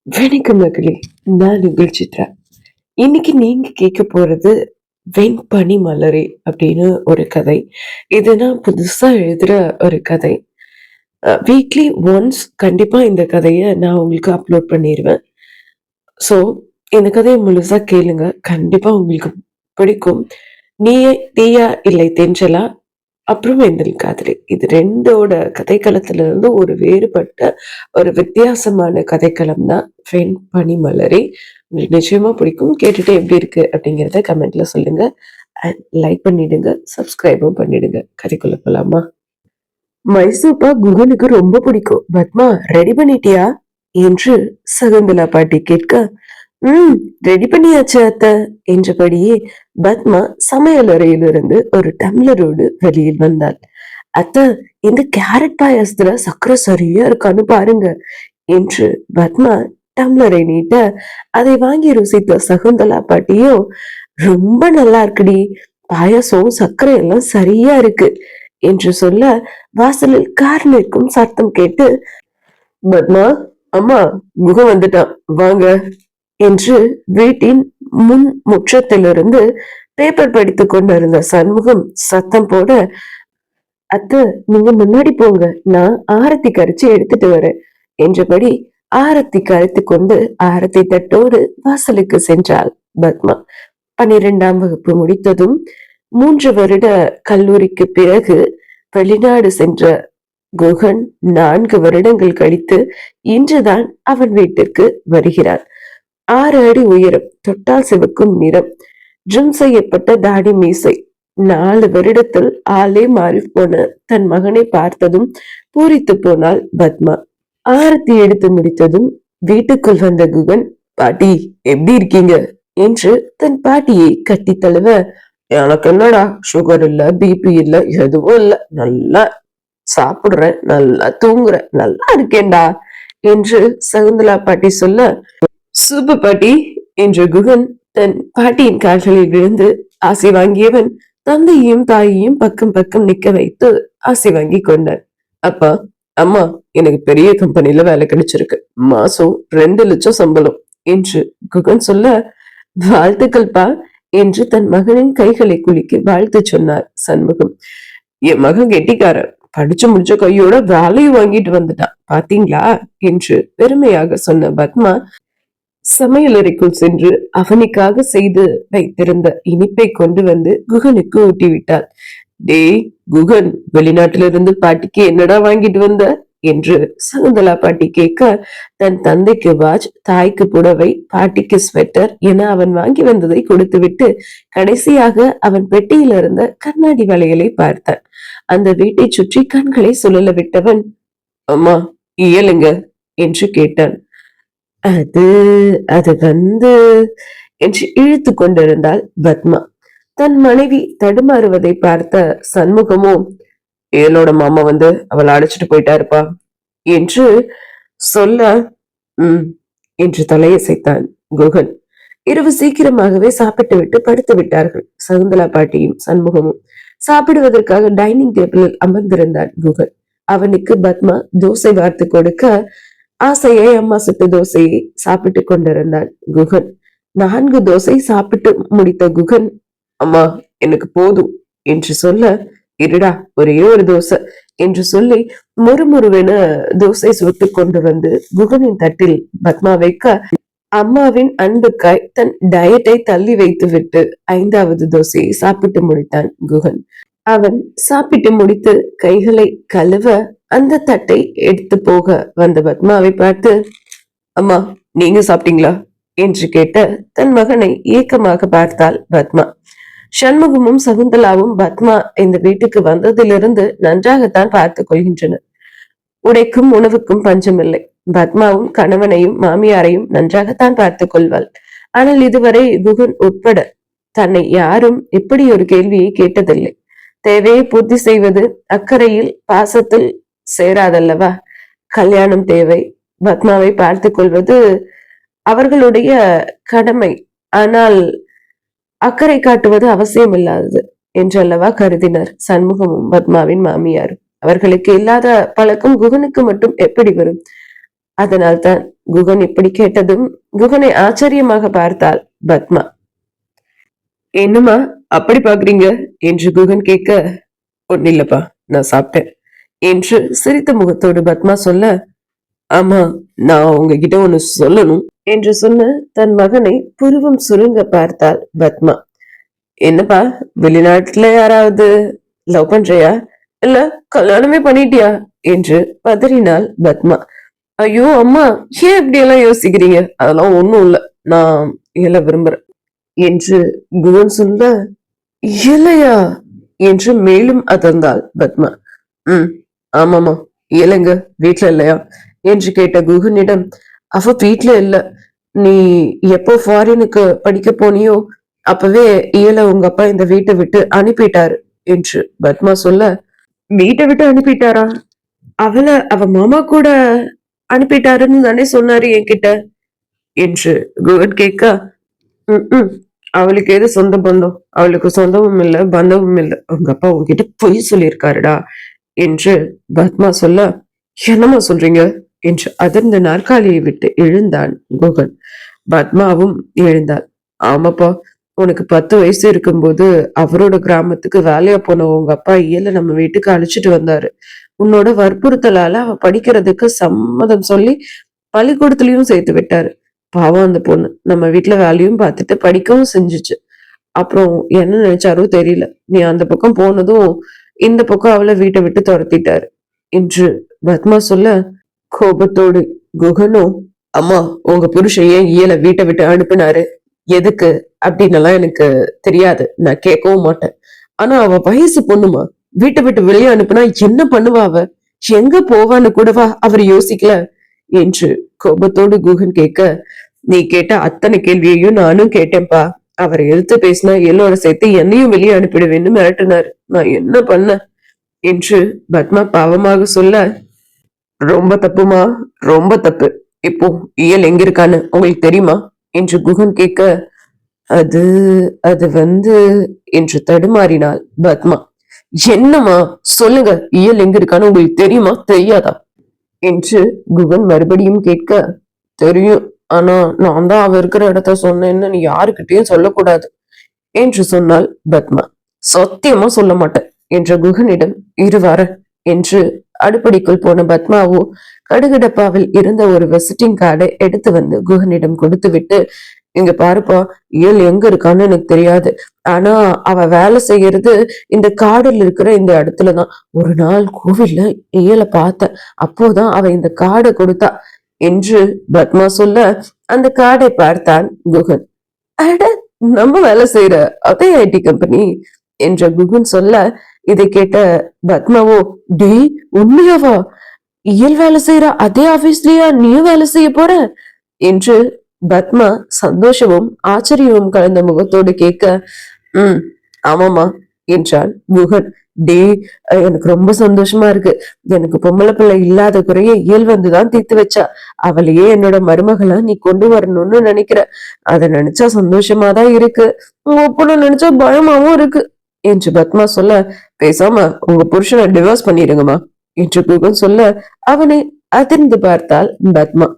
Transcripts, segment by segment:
வணக்கம் மகளே. நான் உங்கள் சித்ரா. இன்னைக்கு நீங்க கேட்க போறது வெண்பனி மலரே அப்படின்னு ஒரு கதை. இது நான் புதுசா எழுதுற ஒரு கதை. வீக்லி ஒன்ஸ் கண்டிப்பா இந்த கதைய நான் உங்களுக்கு அப்லோட் பண்ணிருவேன். ஸோ இந்த கதைய முழுசா கேளுங்க. கண்டிப்பா உங்களுக்கு பிடிக்கும். நீயே தீயா இல்லை தென்றலா அப்புறம் வெந்தல் காதலி. இது 2ஓட கதைக்களத்துல இருந்து ஒரு வேறுபட்ட ஒரு வித்தியாசமான கதைக்களம் தான் வெண்பனி மலரே. உங்களுக்கு நிச்சயமா பிடிக்கும். கேட்டுட்டு எப்படி இருக்கு அப்படிங்கிறத கமெண்ட்ல சொல்லுங்க. அண்ட் லைக் பண்ணிடுங்க. சப்ஸ்கிரைபும் பண்ணிடுங்க. கதைக்குள்ள போலாமா? மைசூர் பாக் குகனுக்கு ரொம்ப பிடிக்கும். பத்மா ரெடி பண்ணிட்டியா என்று சகுந்தலா பாட்டி கேட்க, ம் ரெடி பண்ணியாச்சு அத்த என்றபடியே பத்மா சமையல் அறையிலிருந்து ஒரு டம்ளரோடு வெளியில் வந்தாள். அத்த, இந்த கேரட் பாயாசத்துல சக்கரை சரியா இருக்கான்னு பாருங்க என்று பத்மா டம்ளரை நீட்ட அதை வாங்கி ருசித்த சகுந்தலா பாட்டியும், ரொம்ப நல்லா இருக்குடி, பாயாசம் சர்க்கரை எல்லாம் சரியா இருக்கு என்று சொல்ல வாசலில் கார் நிற்கும் சத்தம் கேட்டு, பத்மா, அம்மா, குகன் வந்துட்டான் வாங்க என்று வீட்டின் முன் முற்றத்திலிருந்து பேப்பர் படித்துக் கொண்டிருந்த சண்முகம் சத்தம் போட, அத்தை நீங்க முன்னாடி போங்க, நான் ஆரத்தி கரைச்சு எடுத்துட்டு வரேன் என்றபடி ஆரத்தி கரைத்து கொண்டு ஆரத்தி தட்டோடு வாசலுக்கு சென்றாள் பத்மா. 12ஆம் வகுப்பு முடித்ததும் 3 வருட கல்லூரிக்கு பிறகு வெளிநாடு சென்ற குகன் 4 வருடங்கள் கழித்து இன்றுதான் அவன் வீட்டிற்கு வருகிறான். 6 அடி உயரம், தொட்டால் சிவக்கும் நிறம், ட்ரிம் செய்யப்பட்ட தாடி மீசை. 4 வருடத்தில் ஆளே மாறி போன தன் மகனை பார்த்ததும் பூரித்து போனாள் பத்மா. ஆரத்தி எடுத்து முடித்ததும் வீட்டுக்குள் வந்த குகன், பாட்டி எப்படி இருக்கீங்க என்று தன் பாட்டியை கட்டி தழுவ, எனக்கு என்னடா, சுகர் இல்ல, பிபி இல்ல, எதுவும் இல்ல, நல்லா சாப்பிடுறேன், நல்லா தூங்குறேன், நல்லா இருக்கேன்டா என்று சகுந்தலா பாட்டி சொல்ல, சூப்பர் பாட்டி என்ற குகன் தன் பாட்டியின் கால்களில் விழுந்து ஆசை வாங்கியவன் தந்தையும் தாயையும் பக்கம் பக்கம் நிக்க வைத்து ஆசை வாங்கி கொண்டான். அப்பா, அம்மா, எனக்கு பெரிய கம்பெனில வேலை கிடைச்சிருக்கு, மாசம் 2 லட்சம் சம்பளம் என்று குகன் சொல்ல, வாழ்த்துக்கள்பா என்று தன் மகனின் கைகளை குலுக்கி வாழ்த்து சொன்னார் சண்முகம். என் மகன் கெட்டிக்காரன், படிச்சு முடிச்ச கையோட வேலையும் வாங்கிட்டு வந்துட்டான் பாத்தீங்களா என்று பெருமையாக சொன்ன பத்மா சமையலறைக்குள் சென்று அவனுக்காக செய்து வைத்திருந்த இனிப்பை கொண்டு வந்து குகனுக்கு ஊட்டிவிட்டாள். டேய் குகன், வெளிநாட்டிலிருந்து பாட்டிக்கு என்னடா வாங்கிட்டு வந்த என்று சகுந்தலா பாட்டி கேட்க, தன் தந்தைக்கு வாட்ச், தாய்க்கு புடவை, பாட்டிக்கு ஸ்வெட்டர் என அவன் வாங்கி வந்ததை கொடுத்துவிட்டு கடைசியாக அவன் பெட்டியில் இருந்த கண்ணாடி வளையலை பார்த்தான். அந்த வீட்டை சுற்றி கண்களை சுழல விட்டவன், அம்மா இயலுங்க என்று கேட்டான். அது அது வந்து என்று இழுத்து கொண்டிருந்தாள் பத்மா. தன் மனைவி தடுமாறுவதை பார்த்த சண்முகமோ, ஏலோட மாமா வந்து அவளை அழைச்சிட்டு போயிட்டாருப்பா என்று சொல்ல, என்று தலையசைத்தான் குகன். இரவு சீக்கிரமாகவே சாப்பிட்டு விட்டு படுத்து விட்டார்கள் சகுந்தலா பாட்டியும் சண்முகமும். சாப்பிடுவதற்காக டைனிங் டேபிளில் அமர்ந்திருந்தான் குகன். அவனுக்கு பத்மா தோசை வார்த்து கொடுக்க ஆசையை அம்மா சுட்ட தோசையை சாப்பிட்டு கொண்டிருந்தான் குகன். 4 தோசை சாப்பிட்டு முடித்த குகன், அம்மா எனக்கு போதும் என்று சொல்ல, இருடா ஒரே ஒரு தோசை என்று சொல்லி முறுமுறுவென தோசை சுட்டு கொண்டு வந்து குகனின் தட்டில் பத்மா வைக்க, அம்மாவின் அன்புக்காய் தன் டயட்டை தள்ளி வைத்து விட்டு 5வது தோசையை சாப்பிட்டு முடித்தான் குகன். அவன் சாப்பிட்டு முடித்து கைகளை கழுவ அந்த தட்டை எடுத்து போக வந்த பத்மாவை பார்த்து, அம்மா நீங்க சாப்பிட்டீங்களா என்று கேட்ட தன் மகனை ஏக்கமாக பார்த்தாள் பத்மா. சண்முகமும் சகுந்தலாவும் பத்மா இந்த வீட்டுக்கு வந்ததிலிருந்து நன்றாகத்தான் பார்த்துக் கொள்கின்றனர். உடைக்கும் உணவுக்கும் பஞ்சமில்லை. பத்மாவும் கணவனையும் மாமியாரையும் நன்றாகத்தான் பார்த்துக் கொள்வாள். ஆனால் இதுவரை குகன் உட்பட தன்னை யாரும் இப்படி ஒரு கேள்வியை கேட்டதில்லை. தேவையை பூர்த்தி செய்வது அக்கறையில் பாசத்தில் சேராதல்லவா? கல்யாணம் தேவை, பத்மாவை பார்த்துக் கொள்வது அவர்களுடைய கடமை, ஆனால் அக்கறை காட்டுவது அவசியம் இல்லாதது என்றல்லவா கருதினர் சண்முகமும் பத்மாவின் மாமியாரும். அவர்களுக்கு இல்லாத பழக்கம் குகனுக்கு மட்டும் எப்படி வரும்? அதனால்தான் குகன் இப்படி கேட்டதும் குகனை ஆச்சரியமாக பார்த்தாள் பத்மா. என்னம்மா அப்படி பாக்குறீங்க என்று குகன் கேட்க, ஒண்ணு இல்லப்பா, நான் சாப்பிட்டேன் என்று சிரித்த முகத்தோடு பத்மா சொல்ல, ஆமா, நான் உங்ககிட்ட ஒண்ணு சொல்லணும் என்று சொன்ன தன் மகனை புருவம் சுருங்க பார்த்தாள் பத்மா. என்னப்பா, வெளிநாட்டுல யாராவது லவ் பண்றியா இல்ல கல்யாணமே பண்ணிட்டியா என்று பதறினாள் பத்மா. ஐயோ அம்மா, ஏன் இப்படி எல்லாம் யோசிக்கிறீங்க? அதெல்லாம் ஒண்ணும் இல்ல, நான் இயல விரும்புறேன் என்று குகன் சொல்ல, இயலையா என்று மேலும் அதர்ந்தாள் பத்மா. ஆமாமா, இயலுங்க, வீட்டுல இல்லையா என்று கேட்ட குகனிடம், அவ வீட்டுல இல்ல, நீ எப்போ ஃபாரினுக்கு படிக்க போனியோ அப்பவே இயல உங்க அப்பா இந்த வீட்டை விட்டு அனுப்பிட்டாரு என்று பத்மா சொல்ல, வீட்டை விட்டு அனுப்பிட்டாரா? அவளை அவ மாமா கூட அனுப்பிட்டாருன்னு தானே சொன்னாரு என்கிட்ட என்று குகன் கேட்க, அவளுக்கு எது சொந்த பந்தம்? அவளுக்கு சொந்தமும் இல்ல பந்தமும் இல்ல, உங்க அப்பா உங்ககிட்ட பொய் சொல்லியிருக்காருடா என்று பத்மா சொல்ல, என்னமா சொல்றீங்க என்று அதிர்ந்த நாற்காலியை விட்டு எழுந்தான் குகன். பத்மாவும் எழுந்தாள். ஆமாப்பா, உனக்கு 10 வயசு இருக்கும்போது அவரோட கிராமத்துக்கு வேலையா போன உங்க அப்பா இயல நம்ம வீட்டுக்கு அழைச்சிட்டு வந்தாரு. உன்னோட வற்புறுத்தலால அவ படிக்கிறதுக்கு சம்மதம் சொல்லி பள்ளிக்கூடத்துலயும் சேர்த்து விட்டாரு. பாவம் அந்த பொண்ணு நம்ம வீட்டுல வேலையும் பார்த்துட்டு படிக்கவும் செஞ்சுச்சு. அப்புறம் என்ன நினைச்சாரோ தெரியல, நீ அந்த பக்கம் போனதும் இந்த பக்கம் அவளை வீட்டை விட்டு துரத்திட்டாரு என்று பத்மா சொல்ல, கோபத்தோடு குகனும், அம்மா, உங்க புருஷன் ஏன் இயல வீட்டை விட்டு அனுப்புனாரு, எதுக்கு அப்படின்னு எல்லாம் எனக்கு தெரியாது, நான் கேட்கவும் மாட்டேன். ஆனா அவ வயசு பொண்ணுமா, வீட்டை விட்டு வெளியே அனுப்புனா என்ன பண்ணுவா, அவ எங்க போவான்னு கூடவா அவர் யோசிக்கல என்று கோபத்தோடு குகன் கேட்க, நீ கேட்ட அத்தனை கேள்வியையும் நானும் கேட்டேன்பா. அவரை எழுத்து பேசினா எல்லோட சேர்த்து என்னையும் வெளியே அனுப்பிடுவேன்னு மிரட்டினார். நான் என்ன பண்ண என்று பத்மா பாவமாக சொல்ல, ரொம்ப தப்புமா, ரொம்ப தப்பு. இப்போ இயல் எங்க இருக்கான்னு உங்களுக்கு தெரியுமா என்று குகன் கேட்க, அது அது வந்து என்று தடுமாறினாள் பத்மா. என்னமா சொல்லுங்க, இயல் எங்க இருக்கான்னு உங்களுக்கு தெரியுமா தெரியாதா என்று குகன் மறுபடியும் கேட்க, தெரியும், ஆனா நான் தான் அவ இருக்கிற இடத்த சொன்னேன்னு நீ யாருக்கிட்டையும் சொல்லக்கூடாது என்று சொன்னாள் பத்மா. சத்தியமா சொல்ல மாட்டேன் என்ற குகனிடம், இருவார என்று அடுப்படிக்குள் போன பத்மாவோ கடுகடப்பாவில் இருந்த ஒரு விசிட்டிங் கார்டை எடுத்து வந்து குகனிடம் கொடுத்து விட்டு, இங்க பாருப்பா, இயல் எங்க இருக்கான்னு எனக்கு தெரியாது, ஆனா அவ வேலை செய்யறது இந்த காடுல இருக்கிற இந்த இடத்துலதான். ஒரு நாள் கோவில்ல இயலை பார்த்தேன், அப்போதான் அவ இந்த காடை கொடுத்தா என்று பத்மா சொல்ல, அந்த காடை பார்த்தான் குகன். அட, நம்ம வேலை செய்யற அதே ஐடி கம்பெனி என்ற குகன் சொல்ல, இதை கேட்ட பத்மாவோ, டே உண்மையாவா, இயல் வேலை செய்யற அதே ஆபீஸ்லயா நீ வேலை செய்ய போற என்று பத்மா சந்தோஷமும் ஆச்சரியமும் கலந்த முகத்தோடு கேட்க, ஆமாமா என்றான் குகன். டே, எனக்கு ரொம்ப சந்தோஷமா இருக்கு. எனக்கு பொம்பளை பிள்ளை இல்லாத குறைய இயல் வந்துதான் தீர்த்து வச்சா. அவளையே என்னோட மருமகளா நீ கொண்டு வரணும்னு நினைக்கிற. அத நினைச்சா சந்தோஷமாதான் இருக்கு, உங்க பொண்ணு நினைச்சா பயமாவும் இருக்கு என்று பத்மா சொல்ல, பேசாம உங்க புருஷனை டிவோர்ஸ் பண்ணிடுங்கம்மா என்று குகன் சொல்ல, அவனை அதிர்ந்து பார்த்தாள் பத்மா.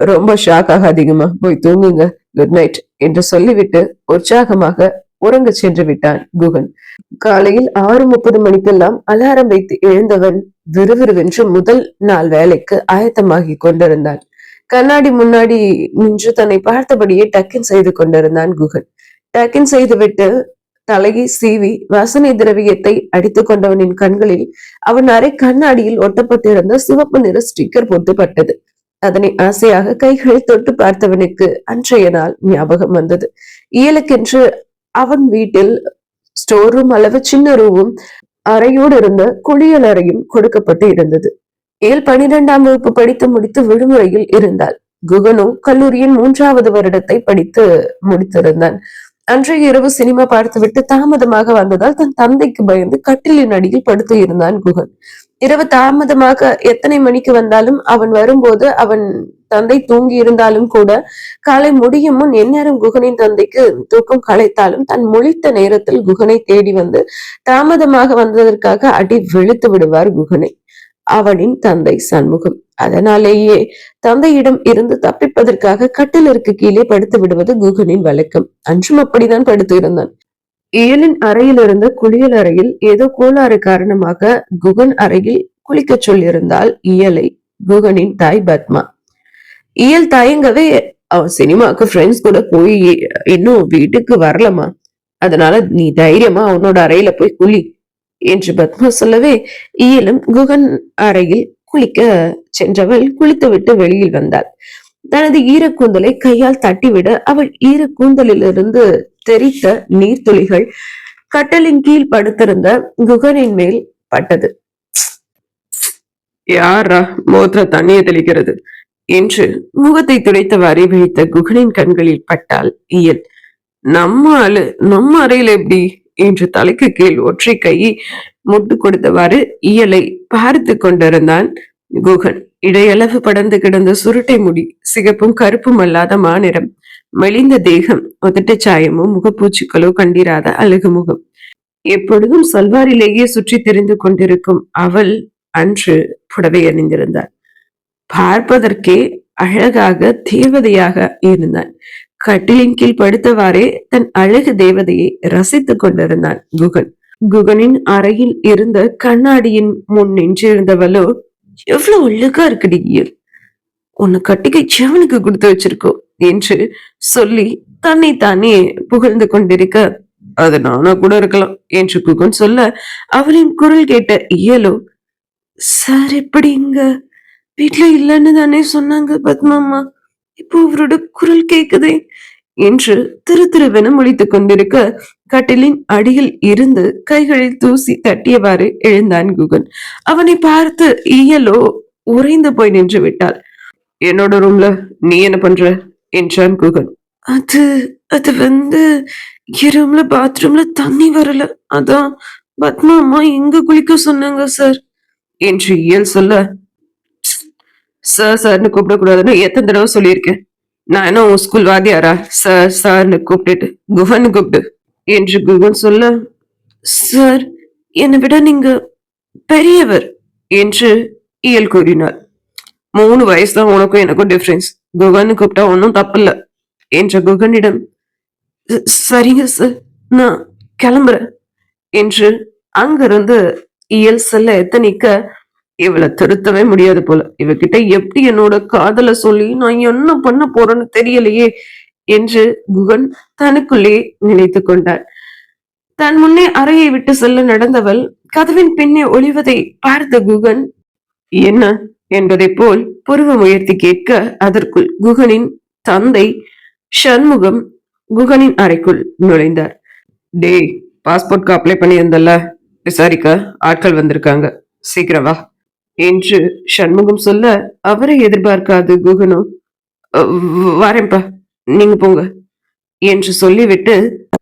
ரொம்ப ஷாக் ஆகாதீங்கம்மா, போய் தூங்குங்க, குட் நைட் என்று சொல்லிவிட்டு உற்சாகமாக உறங்க சென்று விட்டான் குகன். காலையில் 6:30 மணிக்கெல்லாம் அலாரம் வைத்து எழுந்தவன் விறுவிறுவென்று முதல் நாள் வேலைக்கு ஆயத்தமாகி கொண்டிருந்தான். கண்ணாடி முன்னாடி நின்று தன்னை பார்த்தபடியே டக்கின் செய்து கொண்டிருந்தான் குகன். டக்கின் செய்துவிட்டு தலையை சீவி வாசனை திரவியத்தை அடித்துக் கொண்டவனின் கண்களில் அவன் அரை கண்ணாடியில் ஒட்டப்பட்டிருந்த சிவப்பு நிற ஸ்டிக்கர் போட்டு பட்டது. அதனை ஆசையாக கைகளில் தொட்டு பார்த்தவனுக்கு அன்றைய நாள் ஞாபகம் வந்தது. இயலுக்கென்று அவன் வீட்டில் ஸ்டோர் ரூம் அளவு சின்ன ரூமும் அறையோடு இருந்த குளியல் அறையும் கொடுக்கப்பட்டு இருந்தது. ஏல் 12ஆம் வகுப்பு படித்து முடித்து விடுமுறையில் இருந்தாள். குகனோ கல்லூரியின் 3வது வருடத்தை படித்து முடித்திருந்தான். அன்றைய இரவு சினிமா பார்த்துவிட்டு தாமதமாக வந்ததால் தன் தந்தைக்கு பயந்து கட்டிலின் அடியில் படுத்து இருந்தான் குகன். இரவு தாமதமாக எத்தனை மணிக்கு வந்தாலும் அவன் வரும்போது அவன் தந்தை தூங்கி இருந்தாலும் கூட காலை முடியும் முன் எந்நேரம் குகனின் தந்தைக்கு தூக்கம் களைத்தாலும் தன் முழித்த நேரத்தில் குகனை தேடி வந்து தாமதமாக வந்ததற்காக அடி வெளுத்து விடுவார் குகனை. அவனின் தந்தை சண்முகம். அதனாலேயே தந்தையிடம் இருந்து தப்பிப்பதற்காக கட்டிலிற்கு கீழே படுத்து விடுவது குகனின் வழக்கம். அன்றும் அப்படித்தான் படுத்து இருந்தான். இயலின் அறையில் இருந்த குளியல் அறையில் ஏதோ கோளாறு காரணமாக குகன் அறையில் குளிக்கச் சொல்லியிருந்தால் இயலை குகனின் தாய் பத்மா. இயல் தயங்கவே, அவன் சினிமாக்கு ஃப்ரெண்ட்ஸ் கூட போய் இன்னும் வீட்டுக்கு வரலமா, அதனால நீ தைரியமா அவனோட அறையில போய் குளி என்று பத்மா சொல்லவே, இயலும் குகன் அறையில் குளிக்க சென்றவள் குளித்துவிட்டு வெளியில் வந்தாள். தனது ஈரக்கூந்தலை கையால் தட்டிவிட அவள் ஈரக்கூந்தலிலிருந்து தெரித்த நீர்த்துளிகள் கட்டலின் கீழ் படுத்திருந்த குகனின் மேல் பட்டது. யாரா மோத்திர தண்ணியை தெளிக்கிறது என்று முகத்தை துடைத்தவாறே விழித்த குகனின் கண்களில் பட்டால் இயல். நம்ம அறையில் எப்படி என்று தலைக்கு கீழ் ஒற்றை கையை முட்டு கொடுத்தவாறு இயலை பார்த்து கொண்டிருந்தான் குகன். இடையளவு படர்ந்து கிடந்த சுருட்டை முடி, சிகப்பும் கருப்பும் அல்லாத மாநிறம், மெலிந்த தேகம், உதட்டு சாயமோ முகப்பூச்சிகளோ கண்டிராத அழகு முகம். எப்பொழுதும் சல்வாரிலேயே சுற்றி தெரிந்து கொண்டிருக்கும் அவள் அன்று புடவை அணிந்திருந்தாள். பார்ப்பதற்கே அழகாக தேவதையாக இருந்தான். கட்டிலின் கீழ் படுத்தவாறே தன் அழகு தேவதையை ரசித்துக் கொண்டிருந்தான் குகன். குகனின் அறையில் இருந்த கண்ணாடியின் முன் நின்றிருந்தவளோ, எவ்வளவு அழகா இருக்குடி, உன்னை கட்டிக்கை செவனுக்கு கொடுத்து வச்சிருக்கோம் என்று சொல்லி தன்னை தானே புகழ்ந்து கொண்டிருக்க, அது நானா கூட இருக்கலாம் என்று குகன் சொல்ல, அவளின் குரல் கேட்ட இயலோ, சார் எப்படி இங்க வீட்டுல இல்லைன்னு தானே சொன்னாங்க பத்மாமா, இப்போ அவரோட குரல் கேக்குதே என்று திருவென முழித்துக் கொண்டிருக்க, கட்டிலின் அடியில் இருந்து கைகளில் தூசி தட்டியவாறு எழுந்தான் குகன். அவனை பார்த்து இயலோ உறைந்து போய் நின்று விட்டாள். என்னோட ரூம்ல நீ என்ன பண்ற என்றான் குகன். அது அது வந்து ரூம்ல பாத்ரூம்ல தண்ணி வரல, அதான் பத்மா அம்மா இங்க குளிக்க சொன்னாங்க சார் என்று இயல் சொல்ல, சார் சார்னு கூப்பிடக்கூடாதுன்னு எத்தனை தடவை சொல்லியிருக்கேன். நான் என்ன உன் ஸ்கூல் வாத்தியாரா சார் சார்னு கூப்பிட்டுட்டு குகன் கூப்பிட்டு என்று குகன் சொல்ல, சார் என்னை விட நீங்க பெரியவர் என்று இயல் கூறினார். 3 வயசு தான் உனக்கும் எனக்கும் டிஃபரன்ஸ், குகன்னு கூப்பிட்டா ஒன்னும் தப்பில்ல என்ற குகனிடம், சரிங்க சார் நான் கிளம்புறேன் என்று அங்கிருந்து இயல் செல்ல எத்தனிக்க, இவளை திருத்தவே முடியாது போல, இவகிட்ட எப்படி என்னோட காதல சொல்லி நான் என்ன பண்ண போறேன்னு தெரியலையே என்று குகன் தனக்குள்ளே நினைத்து கொண்டார். தன் முன்னே அறையை விட்டு செல்ல நடந்தவள் கதவின் பின்னே ஒளிவதை பார்த்த குகன் என்ன என்பதை போல் புருவம் உயர்த்தி கேட்க, அதற்குள் குகனின் தந்தை சண்முகம் குகனின் அறைக்குள் நுழைந்தார். டேய், பாஸ்போர்ட்க்கு அப்ளை பண்ணியிருந்தல்ல, விசாரிக்க ஆட்கள் வந்திருக்காங்க, சீக்கிரம் வா என்று சண்முகம் சொல்ல, அவரை எதிர்பார்க்காது குகனும் வரேன்பா நீங்க போங்க என்று சொல்லிவிட்டு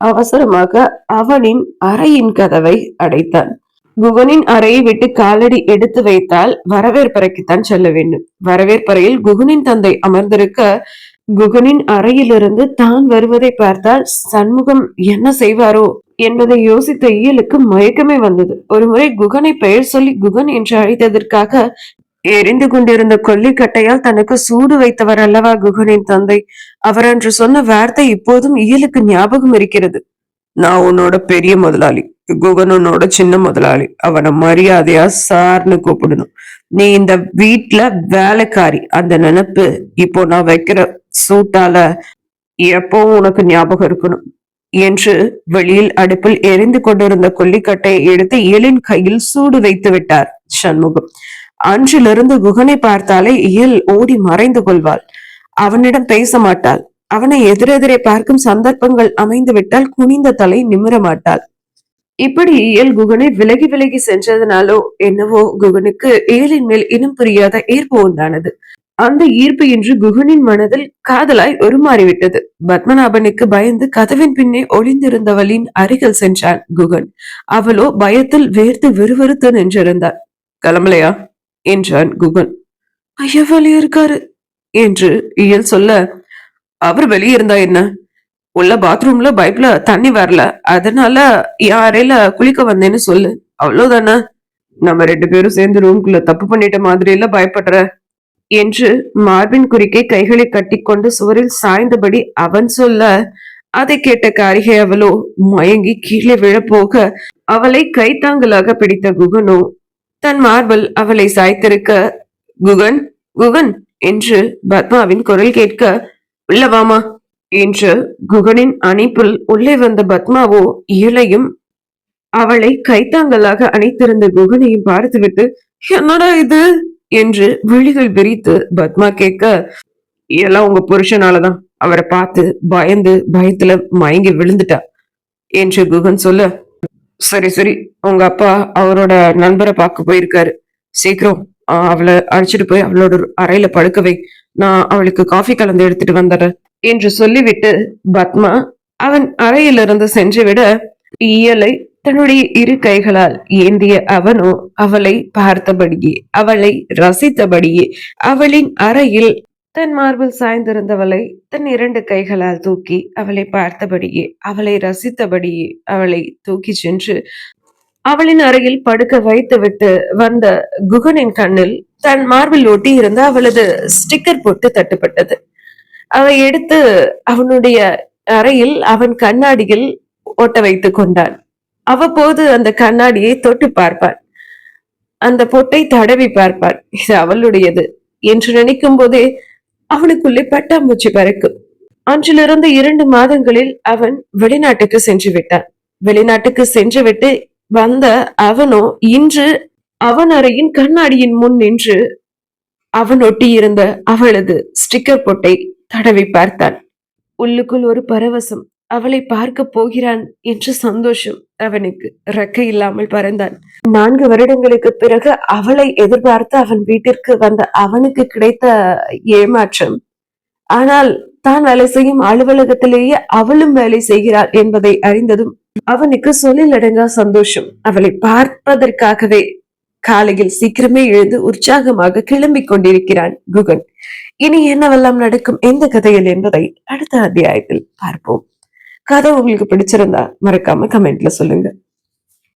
அவசரமாக அவனின் அறையின் கதவை அடைத்தான். குகனின் அறையை விட்டு காலடி எடுத்து வைத்தால் வரவேற்பறைக்குத்தான் செல்ல வேண்டும். வரவேற்பறையில் குகனின் தந்தை அமர்ந்திருக்க, குகனின் அறையிலிருந்து தான் வருவதை பார்த்தால் சண்முகம் என்ன செய்வாரோ என்பதை யோசித்த இயலுக்கு மயக்கமே வந்தது. ஒருமுறை குகனை பெயர் சொல்லி குகன் என்று அழைத்ததற்காக எரிந்து கொண்டிருந்த கொல்லிக்கட்டையால் தனக்கு சூடு வைத்தவர் அல்லவா குகனின் தந்தை. அவர் அன்று சொன்ன வார்த்தை இப்போதும் இயலுக்கு ஞாபகம் இருக்கிறது. நான் உன்னோட பெரிய முதலாளி, குகன் உன்னோட சின்ன முதலாளி, அவனை மரியாதையா சார்னு கூப்பிடணும். நீ இந்த வீட்டுல வேலைக்காரி, அந்த நினைப்பு இப்போ நான் வைக்கிற சூட்டால எப்பவும் உனக்கு ஞாபகம் இருக்கணும் என்று வெளியில் அடுப்பில் எரிந்து கொண்டிருந்த கொல்லிக்கட்டையை எடுத்து இயலின் கையில் சூடு வைத்து விட்டார் சண்முகம். அன்றிலிருந்து குகனை பார்த்தாலே இயல் ஓடி மறைந்து கொள்வாள். அவனிடம் பேச மாட்டாள். அவனை எதிரெதிரே பார்க்கும் சந்தர்ப்பங்கள் அமைந்து விட்டால் குனிந்த தலை நிமிர மாட்டாள். இப்படி இயல் குகனை விலகி விலகி சென்றதனாலோ என்னவோ குகனுக்கு இயலின் மேல் இனம் புரியாத ஈர்ப்பு உண்டானது. அந்த ஈர்ப்பு இன்று குகனின் மனதில் காதலாய் உருமாறிவிட்டது. பத்மநாபனுக்கு பயந்து கதவின் பின்னே ஒளிந்திருந்தவளின் அருகில் சென்றான் குகன். அவளோ பயத்தில் வேர்த்து விறுவிறுத்து நின்றிருந்தாள். கிளம்பலையா என்றான் குகன். ஐயா வெளியே இருக்காரு என்று இயல் சொல்ல, அவர் வெளியே இருந்தா என்ன, உள்ள பாத்ரூம்ல பைப்ல தண்ணி வரல, அதனால என் அறையில குளிக்க வந்தேன்னு சொல்லு, அவ்வளவுதானே நம்ம 2 பேரும் சேர்ந்து ரூம்குள்ள தப்பு பண்ணிட்ட மாதிரி இல்ல பயப்படுற என்று மார்பின் குறுக்கே கைகளை கட்டிக்கொண்டு சுவரில் சாய்ந்தபடி அவன் சொல்ல, அதை கேட்ட காரிகை அவளோ மயங்கி கீழே விழப்போக அவளை கைத்தாங்கலாக பிடித்த குகனோ தன் மார்பில் அவளை சாய்த்திருக்க, குகன் குகன் என்று பத்மாவின் குரல் கேட்க, உள்ள வாமா என்று குகனின் அணைப்பில் உள்ளே வந்த பத்மாவோ இயலையும் அவளை கைத்தாங்கலாக அணைத்திருந்த குகனையும் பார்த்துவிட்டு, என்னடா இது என்று விழிகள் விரித்து பத்மா கேட்க, எல்லாம் உங்க புருஷனாலதான், அவரை பார்த்து பயந்து பயத்துல மயங்கி விழுந்துட்டா என்று குகன் சொல்ல, சரி சரி, உங்க அப்பா அவரோட நண்பரை பார்க்க போயிருக்காரு, சீக்கிரம் அவளை அழைச்சிட்டு போய் அவளோட அறையில படுக்க வை, நான் அவளுக்கு காஃபி கலந்து எடுத்துட்டு வந்துடுறேன் என்று சொல்லிவிட்டு பத்மா அவன் அறையிலிருந்து சென்று விட, இயலை தன்னுடைய இரு கைகளால் ஏந்திய அவனோ அவளை பார்த்தபடியே அவளை ரசித்தபடியே அவளின் அறையில் தன் மார்பில் சாய்ந்திருந்தவளை தன் 2 கைகளால் தூக்கி அவளை பார்த்தபடியே அவளை ரசித்தபடியே அவளை தூக்கி சென்று அவளின் அறையில் படுக்க வைத்துவிட்டு வந்த குகனின் கண்ணில் தன் மார்பில் ஒட்டி இருந்த அவளது ஸ்டிக்கர் போட்டு தட்டுப்பட்டது. அதை எடுத்து அவனுடைய அறையில் அவன் கண்ணாடியில் ஒட்ட வைத்துக் கொண்டான். அவ்வப்போது அந்த கண்ணாடியை தொட்டு பார்ப்பான், அந்த பொட்டை தடவி பார்ப்பான், இது அவளுடையது என்று நினைக்கும் போதே அவனுக்குள்ளே பட்டாம்பூச்சி பறக்கும். அன்றிலிருந்து 2 மாதங்களில் அவன் வெளிநாட்டுக்கு சென்று விட்டான். வெளிநாட்டுக்கு சென்று விட்டு வந்த அவனோ இன்று அவன் அறையின் கண்ணாடியின் முன் நின்று அவன் ஒட்டியிருந்த அவளது ஸ்டிக்கர் பொட்டை தடவி பார்த்தான். உள்ளுக்குள் ஒரு பரவசம். அவளை பார்க்க போகிறான் என்ற சந்தோஷம் அவனுக்கு ரெக்கை இல்லாமல் பறந்தான். 4 வருடங்களுக்கு பிறகு அவளை எதிர்பார்த்து அவன் வீட்டிற்கு வந்த அவனுக்கு கிடைத்த ஏமாற்றம். ஆனால் தான் வேலை செய்யும் அலுவலகத்திலேயே அவளும் வேலை செய்கிறாள் என்பதை அறிந்ததும் அவனுக்கு சொல்லிலடங்கா சந்தோஷம். அவளை பார்ப்பதற்காகவே காலையில் சீக்கிரமே எழுந்து உற்சாகமாக கிளம்பிக் கொண்டிருக்கிறான் குகன். இனி என்னவெல்லாம் நடக்கும் எந்த கதையில் என்பதை அடுத்த அத்தியாயத்தில் பார்ப்போம். கதை உங்களுக்கு பிடிச்சிருந்தா மறக்காம கமெண்ட்ல சொல்லுங்க.